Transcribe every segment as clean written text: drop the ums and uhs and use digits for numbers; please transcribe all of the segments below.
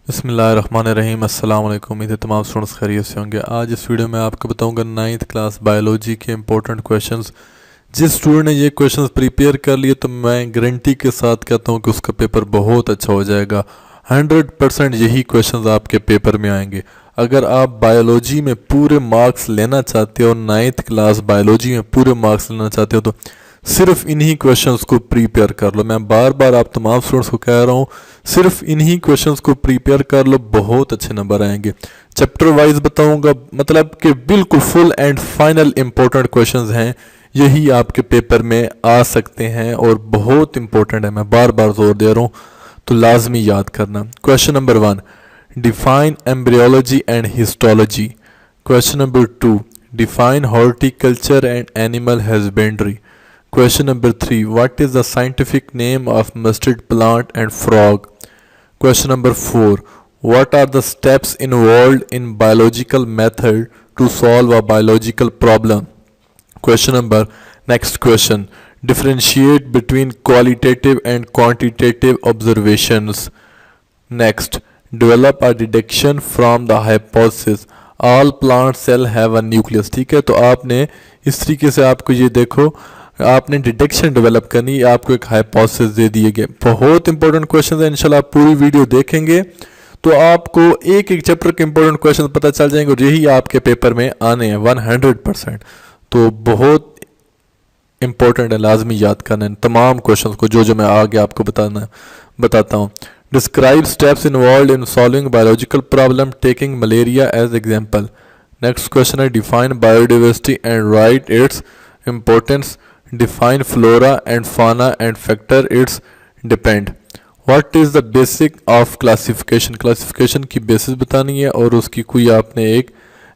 बिस्मिल्लाहिर्रहमानिर्रहीम। अस्सलाम वालेकुम। उम्मीद है तमाम स्टूडेंट्स खैरियत से होंगे। आज इस वीडियो में आपको बताऊंगा 9th क्लास बायोलॉजी के इंपॉर्टेंट क्वेश्चंस। जिस स्टूडेंट ने ये क्वेश्चंस प्रिपेयर कर लिए तो मैं गारंटी के साथ कहता हूं कि उसका पेपर बहुत अच्छा हो जाएगा। 100% यही क्वेश्चंस आपके पेपर में आएंगे। अगर आप बायोलॉजी में पूरे मार्क्स लेना चाहते हो, 9th क्लास बायोलॉजी में पूरे मार्क्स लेना चाहते हो, तो सिर्फ इन्हीं क्वेश्चंस को प्रिपेयर कर लो। मैं बार बार आप तमाम स्टूडेंट्स को कह रहा हूँ, सिर्फ इन्हीं क्वेश्चंस को प्रिपेयर कर लो, बहुत अच्छे नंबर आएंगे। चैप्टर वाइज बताऊंगा, मतलब कि बिल्कुल full and final important questions हैं, यही आपके पेपर में आ सकते हैं और बहुत इंपॉर्टेंट है। मैं बार बार जोर दे रहा हूँ, तो लाजमी याद करना। Question number 1, define embryology and histology. Question number 2, define horticulture and animal husbandry. Question number 3, what is the scientific name of mustard plant and frog? Question number 4, what are the steps involved in biological method to solve a biological problem? Next question, differentiate between qualitative and quantitative observations. Next, develop a deduction from the hypothesis all plant cell have a nucleus। ठीक है, तो आपने इस तरीके से आपको ये देखो, आपने डिटेक्शन डेवलप करनी, आपको एक हाइपोथेसिस दे दिए गए। बहुत इंपॉर्टेंट क्वेश्चन है, इंशाल्लाह आप पूरी वीडियो देखेंगे तो आपको एक एक चैप्टर के इंपॉर्टेंट क्वेश्चन पता चल जाएंगे और यही आपके पेपर में आने हैं 100%। तो बहुत इंपॉर्टेंट है, लाजमी याद करना है तमाम क्वेश्चंस को, जो मैं आगे आपको बताता हूँ। Describe steps involve in solving biological problem taking malaria as example. Next question है, define biodiversity and write its importance. Define flora and fauna and factor its depend. What is the basic of classification? Classification की basis बतानी है और उसकी कोई आपने एक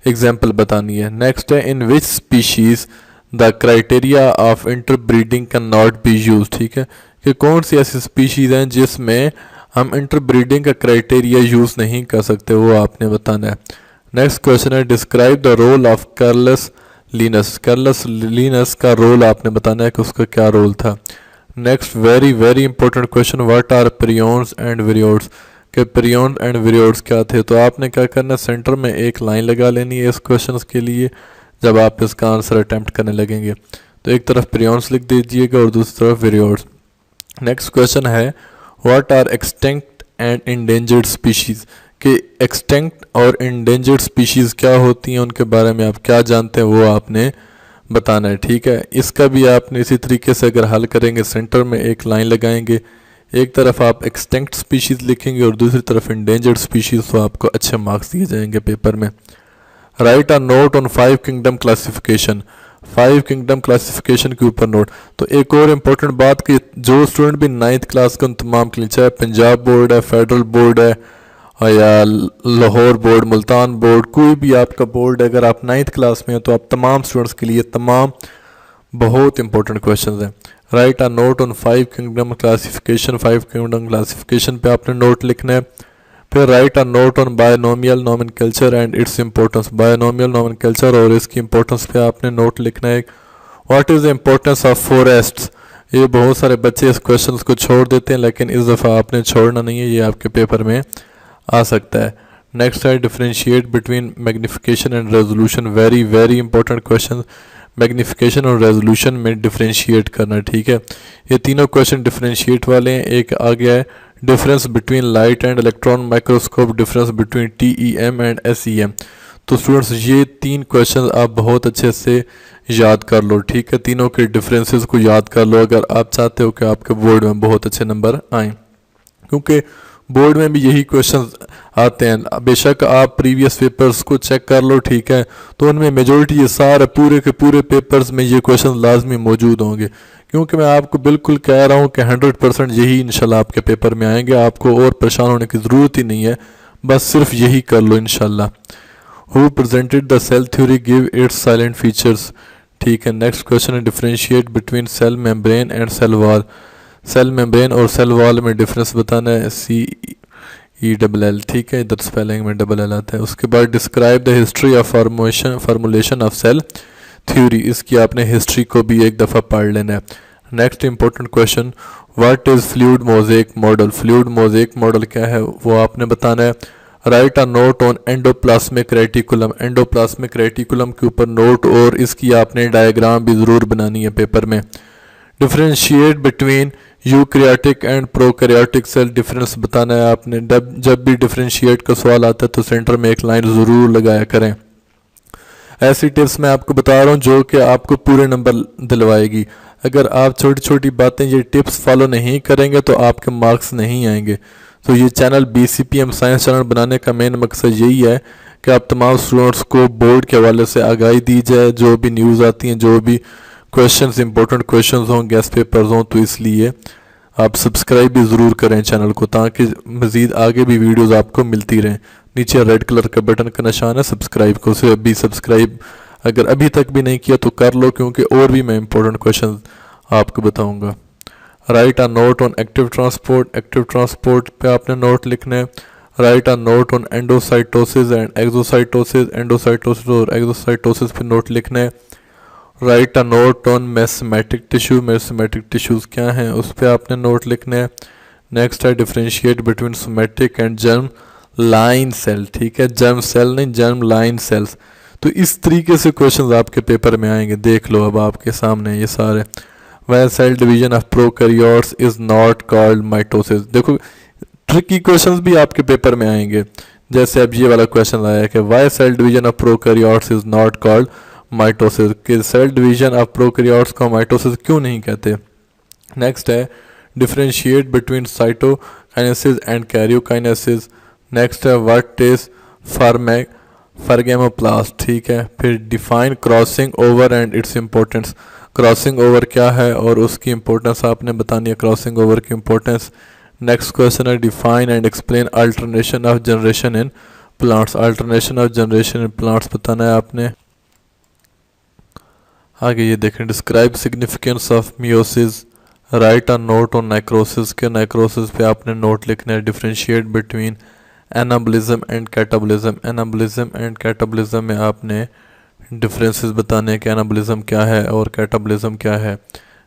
example बतानी है। Next है, in which species the criteria of interbreeding cannot be used। ठीक है, कि कौन सी ऐसी species हैं जिसमें हम interbreeding का criteria use नहीं कर सकते, वो आपने बताना है। Next question है, describe the role of Carolus Linnaeus. Carolus Linnaeus का रोल आपने बताना है कि उसका क्या रोल था। Next, very very important question, what are prions and viroids. के प्रियोन्स एंड विरियोड्स क्या थे, तो आपने क्या करना है, सेंटर में एक लाइन लगा लेनी है इस क्वेश्चन के लिए जब आप इसका आंसर अटैम्प्ट करने लगेंगे। तो एक तरफ प्रियोन्स लिख दीजिएगा और दूसरी तरफ विरियोड्स। नेक्स्ट क्वेश्चन है, what are extinct and endangered species. कि एक्सटिंक्ट और इंडेंजर्ड स्पीशीज़ क्या होती हैं, उनके बारे में आप क्या जानते हैं, वो आपने बताना है। ठीक है, इसका भी आपने इसी तरीके से अगर हल करेंगे, सेंटर में एक लाइन लगाएंगे, एक तरफ आप एक्सटिंक्ट स्पीशीज़ लिखेंगे और दूसरी तरफ इंडेंजर्ड स्पीशीज़, तो आपको अच्छे मार्क्स दिए जाएंगे पेपर में। Right a note on 5 kingdom classification. 5 kingdom classification के ऊपर नोट। तो एक और इम्पोर्टेंट बात कि जो स्टूडेंट भी 9th क्लास का तमाम के लिए, चाहे पंजाब बोर्ड है, फेडरल बोर्ड है या लाहौर बोर्ड, मुल्तान बोर्ड, कोई भी आपका बोर्ड, अगर आप 9th क्लास में हो तो आप तमाम स्टूडेंट्स के लिए तमाम बहुत इंपॉर्टेंट क्वेश्चंस हैं। Right a note on 5 kingdom classification. 5 kingdom classification पे आपने नोट लिखना है। फिर right a note on binomial nomenclature and its importance. Binomial nomenclature और इसकी इंपॉर्टेंस पे आपने नोट लिखना है। What is the importance of forests. ये बहुत सारे बच्चे इस क्वेश्चन को छोड़ देते हैं, लेकिन इस दफ़ा आपने छोड़ना नहीं है, ये आपके पेपर में आ सकता है। नेक्स्ट है, differentiate between magnification and resolution. Very very important question, magnification और रेजोल्यूशन में डिफरेंशिएट करना। ठीक है, ये तीनों क्वेश्चन डिफरेंशिएट वाले हैं। एक आ गया है, difference between light and electron microscope, difference between TEM and SEM। तो स्टूडेंट्स ये 3 क्वेश्चन आप बहुत अच्छे से याद कर लो। ठीक है, तीनों के डिफरेंसेस को याद कर लो अगर आप चाहते हो कि आपके बोर्ड में बहुत अच्छे नंबर आएँ, क्योंकि बोर्ड में भी यही क्वेश्चंस आते हैं। बेशक आप प्रीवियस पेपर्स को चेक कर लो, ठीक है, तो उनमें मेजॉरिटी ये सारे पूरे के पूरे पेपर्स में ये क्वेश्चन लाजमी मौजूद होंगे, क्योंकि मैं आपको बिल्कुल कह रहा हूँ कि 100% यही इंशाल्लाह आपके पेपर में आएंगे। आपको और परेशान होने की ज़रूरत ही नहीं है, बस सिर्फ यही कर लो इंशाल्लाह। Who presented the cell theory, give its silent features. ठीक है, नेक्स्ट क्वेश्चन है, differentiate between cell membrane and cell wall. Cell membrane और सेल वॉल में डिफरेंस बताना है, CELL। ठीक है, इधर स्पेलिंग में DLL आता है। उसके बाद describe the history of formulation of cell theory. इसकी आपने हिस्ट्री को भी एक दफ़ा पढ़ लेना है। Next important question, what is fluid mosaic model, fluid mosaic model क्या है वो आपने बताना है। Write a note on endoplasmic reticulum, endoplasmic reticulum के ऊपर नोट और इसकी आपने डायग्राम भी ज़रूर बनानी है पेपर में। Differentiate between eukaryotic and prokaryotic cell, difference बताना है आपने। जब भी डिफ्रेंशिएट का सवाल आता है तो सेंटर में एक लाइन ज़रूर लगाया करें। ऐसी टिप्स मैं आपको बता रहा हूँ जो कि आपको पूरे नंबर दिलवाएगी। अगर आप छोटी छोटी बातें ये टिप्स फॉलो नहीं करेंगे तो आपके मार्क्स नहीं आएंगे। तो ये चैनल BCPM साइंस चैनल बनाने का मेन मकसद यही है कि आप तमाम स्टूडेंट्स को बोर्ड के हवाले से आगाही दी जाए, जो भी न्यूज़ आती हैं, जो भी क्वेश्चंस इंपॉर्टेंट क्वेश्चंस हों, गेस्ट पेपर्स हों, तो इसलिए आप सब्सक्राइब भी ज़रूर करें चैनल को ताकि मज़ीद आगे भी वीडियोस आपको मिलती रहें। नीचे रेड कलर का बटन का निशान है सब्सक्राइब को, उसे अभी सब्सक्राइब अगर अभी तक भी नहीं किया तो कर लो, क्योंकि और भी मैं इंपॉर्टेंट क्वेश्चन आपको बताऊंगा। Write a note on active transport, active transport पे आपने नोट लिखना है। Write a note on endocytosis and exocytosis, endocytosis और एक्सोसाइटोसिस पे नोट लिखना है। Write a note on meristematic tissue, meristematic tissues क्या हैं उस पर आपने नोट लिखना है। नेक्स्ट है differentiate between somatic and germ line cell, ठीक है, जर्म सेल नहीं, जर्म लाइन सेल्स। तो इस तरीके से क्वेश्चंस आपके पेपर में आएंगे, देख लो अब आपके सामने ये सारे। When cell division of prokaryotes is not called mitosis, देखो ट्रिकी क्वेश्चंस भी आपके पेपर में आएंगे। जैसे अब ये वाला क्वेश्चन आया कि why cell division of prokaryotes is not called mitosis, कि सेल डिवीजन ऑफ प्रोकैरियोट्स को माइटोसिस क्यों नहीं कहते। नेक्स्ट है differentiate between cytokinesis and karyokinesis. Next है व्हाट इज फर्गेमोप्लास्ट, ठीक है। फिर define crossing over and its importance, crossing over क्या है और उसकी इंपॉर्टेंस आपने बतानी है, क्रॉसिंग ओवर की इंपॉर्टेंस। नेक्स्ट क्वेश्चन है define and explain alternation of generation in plants, alternation of generation in plants बताना है आपने। आगे ये देखें describe significance of meiosis, right a note on necrosis, के नेक्रोसिस पे आपने नोट लिखना है। Differentiate between anabolism and catabolism, anabolism and catabolism में आपने डिफरेंसेस बताने हैं कि एनाबॉलिज्म क्या है और कैटाबॉलिज्म क्या है।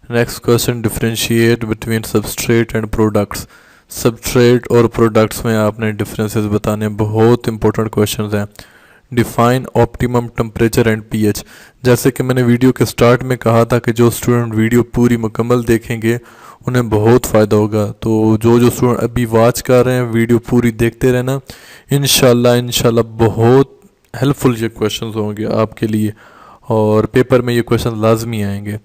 Next question differentiate between substrate and products, substrate और प्रोडक्ट्स में आपने डिफरेंसेस बताने, बहुत इंपॉर्टेंट क्वेश्चंस हैं। Define optimum temperature and pH, जैसे कि मैंने वीडियो के स्टार्ट में कहा था कि जो स्टूडेंट वीडियो पूरी मुकम्मल देखेंगे उन्हें बहुत फ़ायदा होगा। तो जो स्टूडेंट अभी वॉच कर रहे हैं वीडियो पूरी देखते रहना, इंशाल्लाह बहुत हेल्पफुल ये क्वेश्चंस होंगे आपके लिए और पेपर में ये क्वेश्चन लाजमी आएंगे।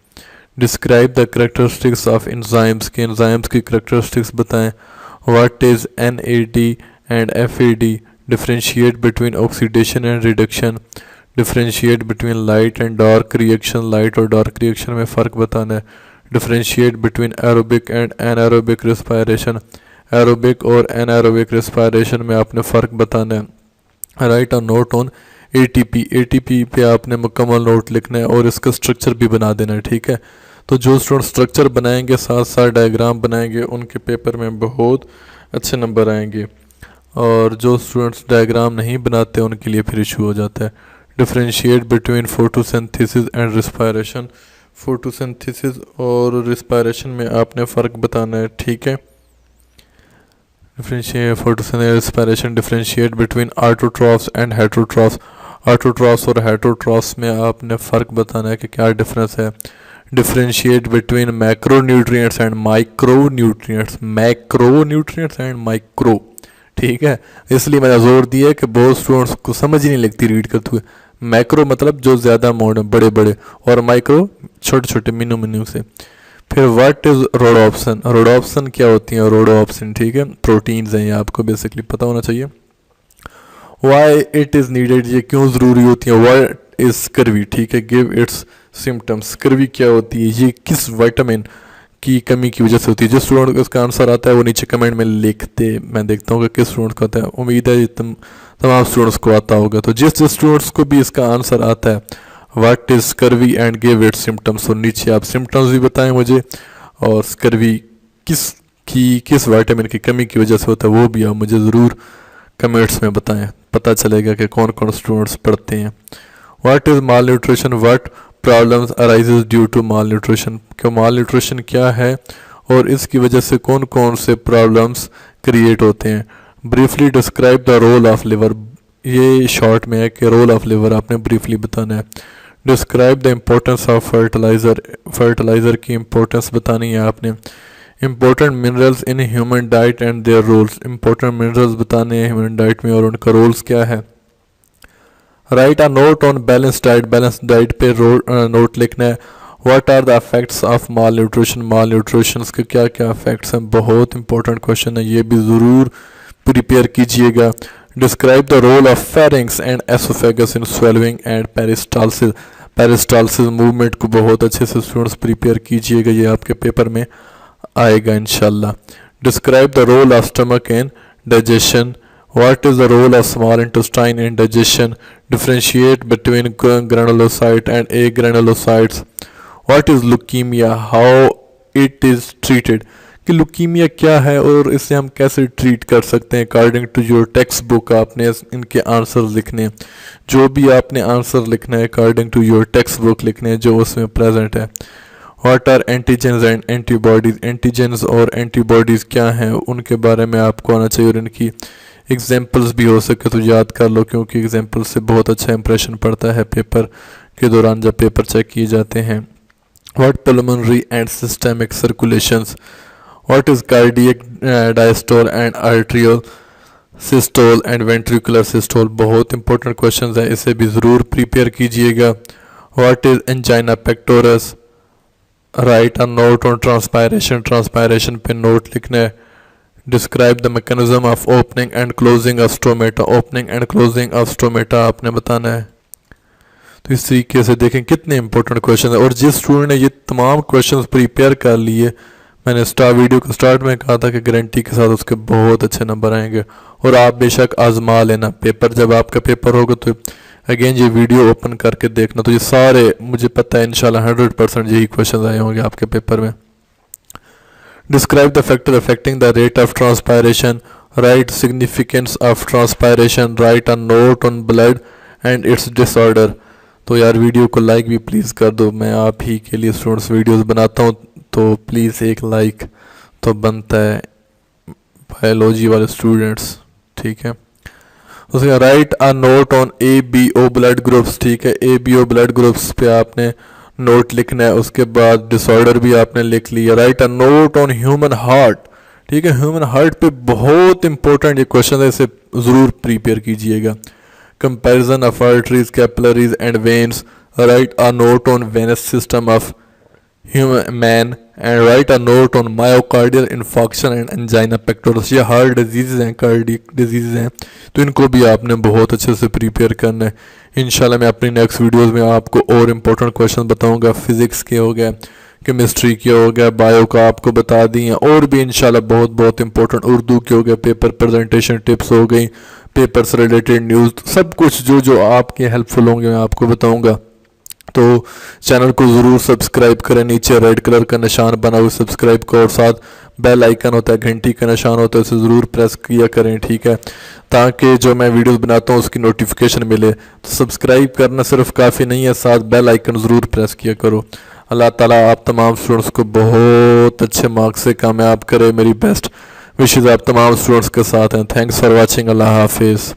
Describe the characteristics of enzymes, के एंजाइम्स की करेक्टरिस्टिक्स बताएं। What is NAD and FAD, differentiate between oxidation and reduction, differentiate between light and dark reaction, light और डार्क रिएक्शन में फ़र्क बताना है। Differentiate between aerobic and anaerobic respiration, aerobic और anaerobic respiration में आपने फ़र्क बताना है। Write a note on ATP, ATP पे आपने मुकम्मल नोट लिखना है और इसका स्ट्रक्चर भी बना देना है, ठीक है। तो जो स्टूडेंट स्ट्रक्चर बनाएंगे साथ साथ डायग्राम बनाएंगे उनके पेपर में बहुत अच्छे नंबर आएंगे, और जो स्टूडेंट्स डायग्राम नहीं बनाते उनके लिए फिर इशू हो जाता है। Differentiate between photosynthesis and respiration, photosynthesis और रिस्पायरेशन में आपने फ़र्क बताना है, ठीक है। Differentiate photosynthesis respiration, differentiate between autotrophs and heterotrophs, autotrophs और हेटरोट्रॉफ्स में आपने फ़र्क बताना है कि क्या डिफरेंस है। Differentiate between macronutrients and micronutrients, macronutrients and micro, ठीक है। इसलिए मैंने जोर दिया कि बहुत स्टूडेंट्स को समझ ही नहीं लगती रीड करते हुए। मैक्रो मतलब जो ज़्यादा अमाउंट है, बड़े बड़े, और माइक्रो छोटे छोटे मिनू से। फिर व्हाट इज़ रोडोप्सिन, रोडोप्सिन क्या होती है, रोडोप्सिन, ठीक है, प्रोटीन्स हैं, ये आपको बेसिकली पता होना चाहिए। वाई इट इज़ नीडेड, ये क्यों ज़रूरी होती है। व्हाट इज़ स्कर्वी, ठीक है, गिव इट्स सिम्टम्स, स्कर्वी क्या होती है, ये किस विटामिन की कमी की वजह से होती है। जिस स्टूडेंट को इसका आंसर आता है वो नीचे कमेंट में लिखते, मैं देखता हूँ कि किस स्टूडेंट को आता है। उम्मीद है तमाम स्टूडेंट्स को आता होगा। तो जिस स्टूडेंट्स को भी इसका आंसर आता है what is scurvy and give its symptoms, तो नीचे आप सिम्टम्स भी बताएं मुझे, और स्कर्वी किस विटामिन की कमी की वजह से होता है वो भी आप मुझे ज़रूर कमेंट्स में बताएं, पता चलेगा कि कौन कौन स्टूडेंट्स पढ़ते हैं। What is malnutrition, what problems arises due to malnutrition, क्यों माल न्यूट्रिशन क्या है और इसकी वजह से कौन कौन से प्रॉब्लम्स क्रिएट होते हैं। Briefly describe the role of liver, ये शॉर्ट में है कि रोल ऑफ लिवर आपने ब्रीफली बताना है। Describe the importance of fertiliser, fertiliser की इम्पोर्टेंस बतानी है आपने। Important minerals in human diet and their roles, important minerals बताने हैं ह्यूमन डाइट में और उनका रोल्स क्या है। Write a note on balance diet, balance diet पे नोट लिखना है। What are the effects of malnutrition, malnutrition के क्या क्या इफेक्ट्स हैं, बहुत इंपॉर्टेंट क्वेश्चन है, ये भी ज़रूर प्रिपेयर कीजिएगा। Describe the role of pharynx and oesophagus in swallowing and peristalsis, peristalsis movement को बहुत अच्छे से स्टूडेंट्स प्रिपेयर कीजिएगा, ये आपके पेपर में आएगा इंशाल्लाह। Describe the role of stomach in digestion, what is the role of small intestine in digestion. Differentiate between granulocyte and agranulocytes. What is leukaemia, how it is treated, कि leukaemia क्या है और इसे हम कैसे ट्रीट कर सकते हैं। According to your textbook आपने इनके आंसर लिखने, जो भी आपने आंसर लिखना है according to your textbook लिखने जो उसमें प्रेजेंट है। What are antigens and antibodies, antigens और एंटीबॉडीज़ क्या हैं उनके बारे में आपको आना चाहिए और इनकी एग्जाम्पल्स भी हो सके तो याद कर लो, क्योंकि एग्जाम्पल से बहुत अच्छा इंप्रेशन पड़ता है पेपर के दौरान जब पेपर चेक किए जाते हैं। What pulmonary and systemic circulations, what is cardiac diastole and atrial systole and ventricular systole, बहुत इंपॉर्टेंट क्वेश्चंस हैं, इसे भी ज़रूर प्रिपेयर कीजिएगा। What is angina pectoris, write a note on transpiration, transpiration पे नोट लिखना है। Describe the mechanism of opening and closing of stomata, opening and closing of stomata आपने बताना है। तो इस तरीके से देखें कितने इंपॉर्टेंट क्वेश्चन है, और जिस स्टूडेंट ने ये तमाम क्वेश्चंस प्रिपेयर कर लिए, मैंने वीडियो को स्टार्ट में कहा था कि गारंटी के साथ उसके बहुत अच्छे नंबर आएंगे, और आप बेशक आजमा लेना। पेपर जब आपका पेपर होगा तो अगेन ये वीडियो ओपन करके देखना, तो ये सारे मुझे पता है इंशाल्लाह 100% यही क्वेश्चन आए होंगे आपके पेपर में। Describe the factor affecting the rate of transpiration, right significance of transpiration, right a note on blood and it's disorder. तो यार वीडियो को लाइक भी प्लीज़ कर दो, मैं आप ही के लिए स्टूडेंट्स वीडियोस बनाता हूँ, तो प्लीज़ एक लाइक तो बनता है बायोलॉजी वाले स्टूडेंट्स, ठीक है। उसके right a note on ABO blood groups, ठीक है, ABO ब्लड ग्रुप्स पे आपने नोट लिखना है। उसके बाद डिसऑर्डर भी आपने लिख लिया। Right a note on human heart, ठीक है, ह्यूमन हार्ट पे बहुत इंपॉर्टेंट ये क्वेश्चन है, इसे ज़रूर प्रिपेयर कीजिएगा। Comparison of arteries, capillaries and veins, right a note on venous system of human man and right a note on myocardial infarction and angina pectoralis. ये हार्ट डिजीज़ हैं, cardiac disease हैं, तो इनको भी आपने बहुत अच्छे से प्रिपेयर करना है। इंशाल्लाह मैं अपनी नेक्स्ट वीडियोस में आपको और इम्पोर्टेंट क्वेश्चन बताऊंगा, फिजिक्स के हो गया, केमिस्ट्री के हो गया, बायो का आपको बता दी हैं, और भी इंशाल्लाह बहुत बहुत इंपॉर्टेंट, उर्दू के हो गया, पेपर प्रेजेंटेशन टिप्स हो गई, पेपर से रिलेटेड न्यूज़, सब कुछ जो जो आपके हेल्पफुल होंगे मैं आपको बताऊँगा। तो चैनल को ज़रूर सब्सक्राइब करें, नीचे रेड कलर का निशान बना हुआ सब्सक्राइब का, और साथ बेल आइकन होता है, घंटी का निशान होता है, उसे ज़रूर प्रेस किया करें, ठीक है, ताकि जो मैं वीडियोस बनाता हूँ उसकी नोटिफिकेशन मिले। तो सब्सक्राइब करना सिर्फ काफ़ी नहीं है, साथ बेल आइकन ज़रूर प्रेस किया करो। अल्लाह ताला आप तमाम स्टूडेंट्स को बहुत अच्छे मार्क्स से कामयाब करे, मेरी बेस्ट विशेज़ आप तमाम स्टूडेंट्स के साथ हैं। थैंक्स फॉर वॉचिंग, अल्लाह हाफिज़।